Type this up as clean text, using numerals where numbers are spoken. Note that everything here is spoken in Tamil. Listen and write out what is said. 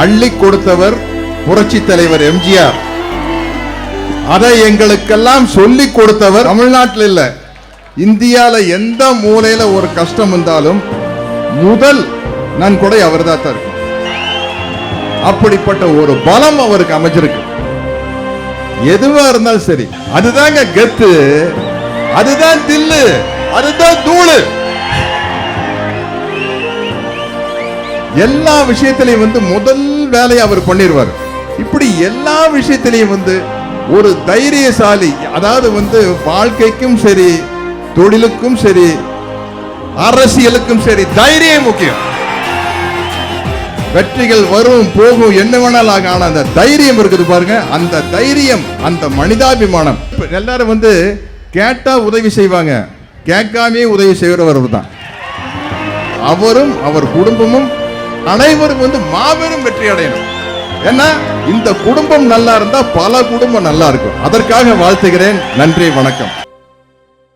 அள்ளி கொடுத்தவர் புரட்சி தலைவர் எம்ஜிஆர். அதை எங்களுக்கெல்லாம் சொல்லி கொடுத்தவர் தமிழ்நாட்டில் இல்ல, இந்தியால எந்த மூலையில ஒரு கஷ்டம் வந்தாலும் முதல் நன்கொடை அவர் தான் இருக்கும். அப்படிப்பட்ட ஒரு பலம் அவருக்கு அமைஞ்சிருக்கு. எதுவா இருந்தாலும் சரி, அதுதாங்க கெத்து, அதுதான் தில்லு, அதுதான் தூளு. எல்லா விஷயத்திலையும் முதல் வேலையை அவர் பண்ணிடுவார். இப்படி எல்லா விஷயத்திலையும் ஒரு தைரியசாலி. அதாவது வாழ்க்கைக்கும் சரி, தொழிலுக்கும் சரி, அரசியலுக்கும் சரி, தைரியம் முக்கியம். வெற்றிகள் வரும் போகும் என்ன வேணாலும் ஆகும், ஆனா அந்த தைரியம் இருக்குது பாருங்க, அந்த தைரியம், அந்த மனிதாபிமானம். எல்லாரும் கேட்டா உதவி செய்வாங்க, கேட்காமே உதவி செய்கிறவர் தான். அவரும் அவர் குடும்பமும் அனைவரும் மாபெரும் வெற்றி அடையணும். ஏன்னா இந்த குடும்பம் நல்லா இருந்தா பல குடும்பம் நல்லா இருக்கும். அதற்காக வாழ்த்துகிறேன். நன்றி, வணக்கம்.